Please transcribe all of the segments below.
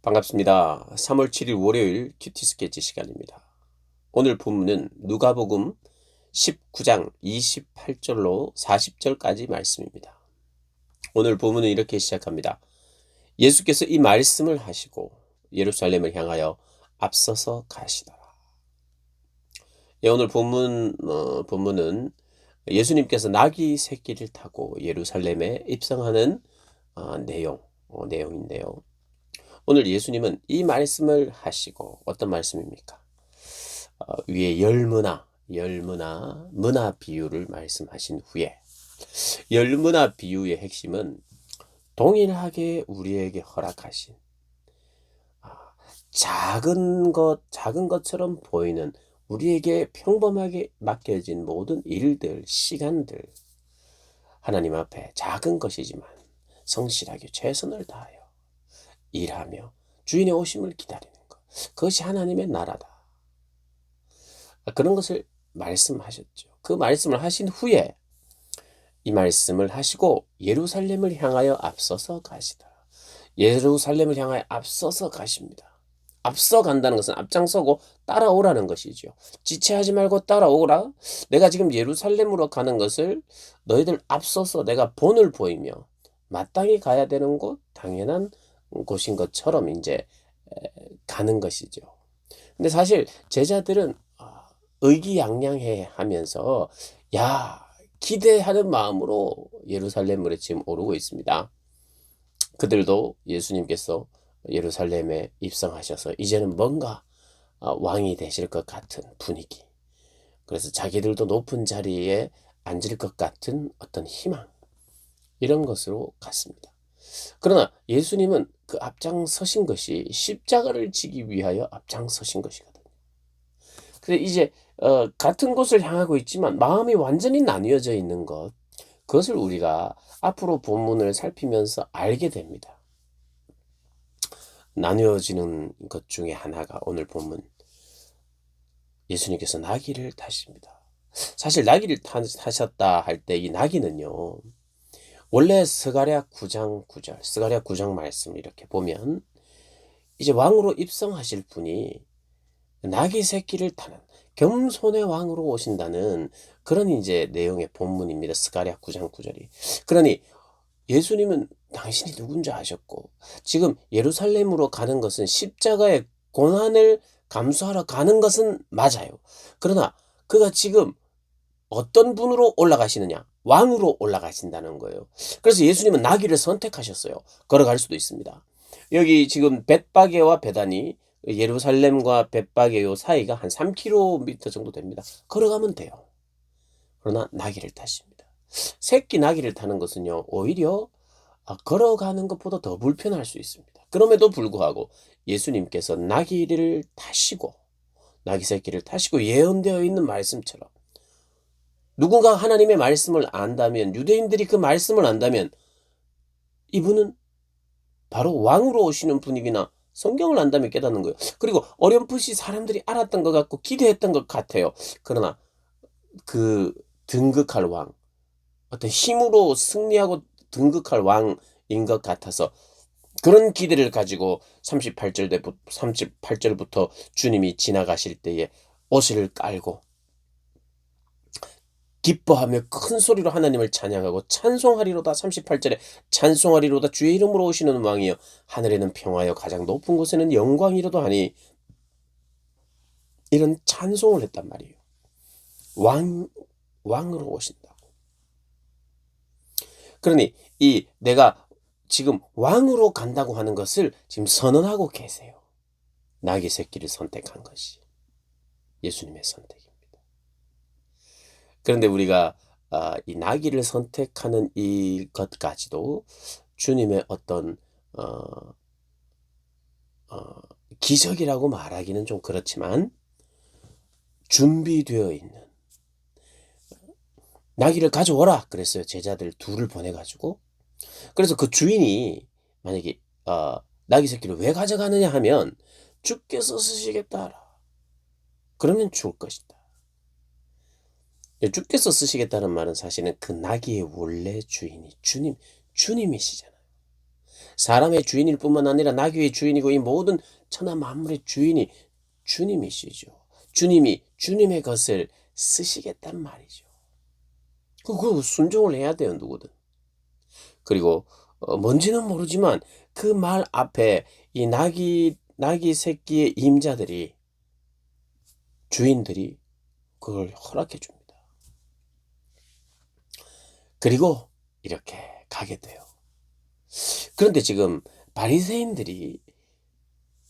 반갑습니다. 3월 7일 월요일 큐티 스케치 시간입니다. 오늘 본문은 누가복음 19장 28절로 40절까지 말씀입니다. 오늘 본문은 이렇게 시작합니다. 예수께서 이 말씀을 하시고 예루살렘을 향하여 앞서서 가시더라. 오늘 본문은 예수님께서 나귀 새끼를 타고 예루살렘에 입성하는 내용인데요. 오늘 예수님은 이 말씀을 하시고 어떤 말씀입니까? 위에 문화 비유를 말씀하신 후에 열문화 비유의 핵심은 동일하게 우리에게 허락하신 작은 것처럼 보이는 우리에게 평범하게 맡겨진 모든 일들, 시간들, 하나님 앞에 작은 것이지만 성실하게 최선을 다하여 일하며 주인의 오심을 기다리는 것. 그것이 하나님의 나라다. 그런 것을 말씀하셨죠. 그 말씀을 하신 후에 이 말씀을 하시고 예루살렘을 향하여 앞서서 가시다. 예루살렘을 향하여 앞서서 가십니다. 앞서 간다는 것은 앞장서고 따라오라는 것이죠. 지체하지 말고 따라오라. 내가 지금 예루살렘으로 가는 것을 너희들 앞서서 내가 본을 보이며 마땅히 가야 되는 곳, 당연한 곳인 것처럼 이제 가는 것이죠. 근데 사실 제자들은 의기양양해 하면서 기대하는 마음으로 예루살렘으로 지금 오르고 있습니다. 그들도 예수님께서 예루살렘에 입성하셔서 이제는 뭔가 왕이 되실 것 같은 분위기, 그래서 자기들도 높은 자리에 앉을 것 같은 어떤 희망, 이런 것으로 갔습니다. 그러나 예수님은 그 앞장서신 것이 십자가를 지기 위하여 앞장서신 것이거든요. 그래서 이제 같은 곳을 향하고 있지만 마음이 완전히 나뉘어져 있는 것, 그것을 우리가 앞으로 본문을 살피면서 알게 됩니다. 나뉘어지는 것 중에 하나가 오늘 본문, 예수님께서 나귀를 타십니다. 사실 나귀를 타셨다 할 때 이 나귀는요, 원래 스가랴 9장 9절, 스가랴 9장 말씀을 이렇게 보면 이제 왕으로 입성하실 분이 나귀 새끼를 타는 겸손의 왕으로 오신다는 그런 이제 내용의 본문입니다. 스가랴 9장 9절이. 그러니 예수님은 당신이 누군지 아셨고 지금 예루살렘으로 가는 것은 십자가의 고난을 감수하러 가는 것은 맞아요. 그러나 그가 지금 어떤 분으로 올라가시느냐? 왕으로 올라가신다는 거예요. 그래서 예수님은 나귀를 선택하셨어요. 걸어갈 수도 있습니다. 여기 지금 벳바게와 베다니, 예루살렘과 벳바게 요 사이가 한 3km 정도 됩니다. 걸어가면 돼요. 그러나 나귀를 타십니다. 새끼 나귀를 타는 것은요, 오히려 걸어가는 것보다 더 불편할 수 있습니다. 그럼에도 불구하고 예수님께서 나귀를 타시고, 나귀 새끼를 타시고 예언되어 있는 말씀처럼 누군가 하나님의 말씀을 안다면, 유대인들이 그 말씀을 안다면 이분은 바로 왕으로 오시는 분이구나, 성경을 안다면 깨닫는 거예요. 그리고 어렴풋이 사람들이 알았던 것 같고 기대했던 것 같아요. 그러나 그 등극할 왕, 어떤 힘으로 승리하고 등극할 왕인 것 같아서 그런 기대를 가지고 38절부터 주님이 지나가실 때에 옷을 깔고 기뻐하며 큰 소리로 하나님을 찬양하고 찬송하리로다. 38절에 찬송하리로다. 주의 이름으로 오시는 왕이여 하늘에는 평화여 가장 높은 곳에는 영광이로도 하니, 이런 찬송을 했단 말이에요. 왕으로 오신다고. 그러니 이 내가 지금 왕으로 간다고 하는 것을 지금 선언하고 계세요. 나귀 새끼를 선택한 것이 예수님의 선택입니다. 그런데 우리가 이 나귀를 선택하는 이것까지도 주님의 어떤 기적이라고 말하기는 좀 그렇지만 준비되어 있는, 나귀를 가져오라 그랬어요. 제자들 둘을 보내가지고. 그래서 그 주인이 만약에 나귀 새끼를 왜 가져가느냐 하면 주께서 쓰시겠다, 그러면 줄 것이다. 주께서 쓰시겠다는 말은 사실은 그 나귀의 원래 주인이 주님이시잖아요. 사람의 주인일 뿐만 아니라 나귀의 주인이고 이 모든 천하 만물의 주인이 주님이시죠. 주님이 주님의 것을 쓰시겠단 말이죠. 그 순종을 해야 돼요, 누구든. 그리고 뭔지는 모르지만 그 말 앞에 이 나귀 새끼의 임자들이, 주인들이 그걸 허락해 줍니다. 그리고 이렇게 가게 돼요. 그런데 지금 바리새인들이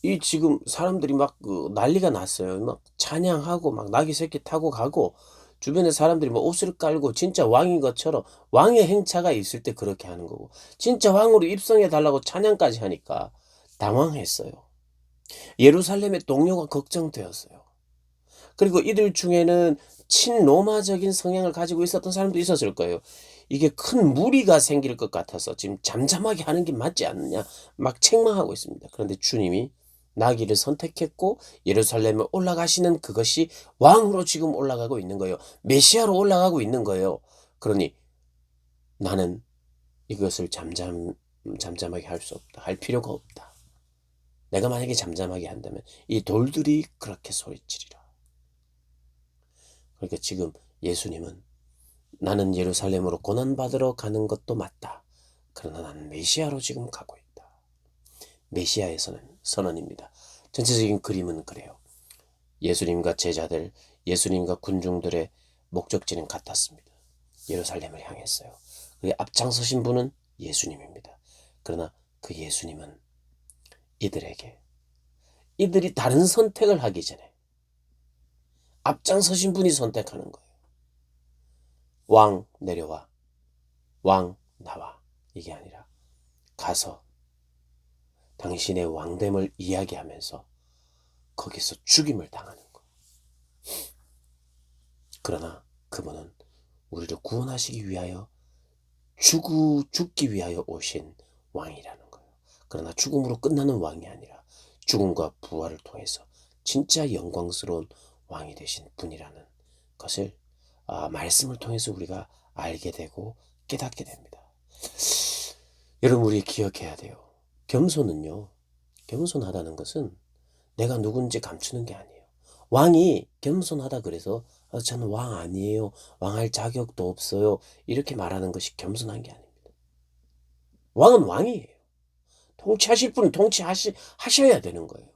이 지금 사람들이 막 난리가 났어요. 막 찬양하고 막 나귀 새끼 타고 가고 주변에 사람들이 뭐 옷을 깔고 진짜 왕인 것처럼 왕의 행차가 있을 때 그렇게 하는 거고 진짜 왕으로 입성해 달라고 찬양까지 하니까 당황했어요. 예루살렘의 동료가 걱정되었어요. 그리고 이들 중에는 친로마적인 성향을 가지고 있었던 사람도 있었을 거예요. 이게 큰 무리가 생길 것 같아서 지금 잠잠하게 하는 게 맞지 않느냐 막 책망하고 있습니다. 그런데 주님이 나귀를 선택했고 예루살렘에 올라가시는 그것이 왕으로 지금 올라가고 있는 거예요. 메시아로 올라가고 있는 거예요. 그러니 나는 이것을 잠잠하게 할 수 없다. 할 필요가 없다. 내가 만약에 잠잠하게 한다면 이 돌들이 그렇게 소리치리라. 그러니까 지금 예수님은 나는 예루살렘으로 고난받으러 가는 것도 맞다. 그러나 나는 메시아로 지금 가고 있다. 메시아의 선언입니다. 전체적인 그림은 그래요. 예수님과 제자들, 예수님과 군중들의 목적지는 같았습니다. 예루살렘을 향했어요. 그게 앞장서신 분은 예수님입니다. 그러나 그 예수님은 이들이 다른 선택을 하기 전에 앞장서신 분이 선택하는 거예요. 왕 내려와, 왕 나와, 이게 아니라 가서 당신의 왕됨을 이야기하면서 거기서 죽임을 당하는 거예요. 그러나 그분은 우리를 구원하시기 위하여 죽기 위하여 오신 왕이라는 거예요. 그러나 죽음으로 끝나는 왕이 아니라 죽음과 부활을 통해서 진짜 영광스러운 왕이 되신 분이라는 것을 말씀을 통해서 우리가 알게 되고 깨닫게 됩니다. 여러분, 우리 기억해야 돼요. 겸손하다는 것은 내가 누군지 감추는 게 아니에요. 왕이 겸손하다 그래서 저는 왕 아니에요. 왕할 자격도 없어요. 이렇게 말하는 것이 겸손한 게 아닙니다. 왕은 왕이에요. 통치하실 분은 통치하셔야 되는 거예요.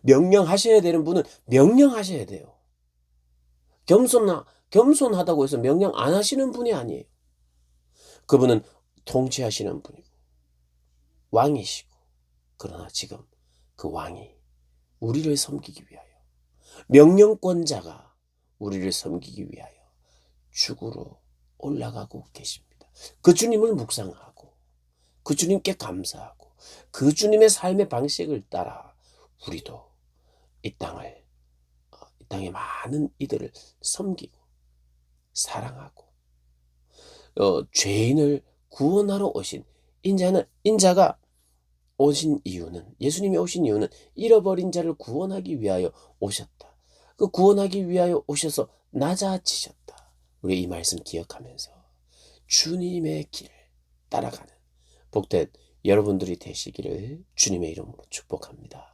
명령하셔야 되는 분은 명령하셔야 돼요. 겸손하다고 해서 명령 안 하시는 분이 아니에요. 그분은 통치하시는 분이고 왕이시고, 그러나 지금 그 왕이 우리를 섬기기 위하여, 명령권자가 우리를 섬기기 위하여 죽으로 올라가고 계십니다. 그 주님을 묵상하고 그 주님께 감사하고 그 주님의 삶의 방식을 따라 우리도 이 땅의 많은 이들을 섬기고 사랑하고 죄인을 구원하러 오신 인자가 오신 이유는, 예수님이 오신 이유는 잃어버린 자를 구원하기 위하여 오셨다. 그 구원하기 위하여 오셔서 낮아지셨다. 우리 이 말씀 기억하면서 주님의 길을 따라가는 복된 여러분들이 되시기를 주님의 이름으로 축복합니다.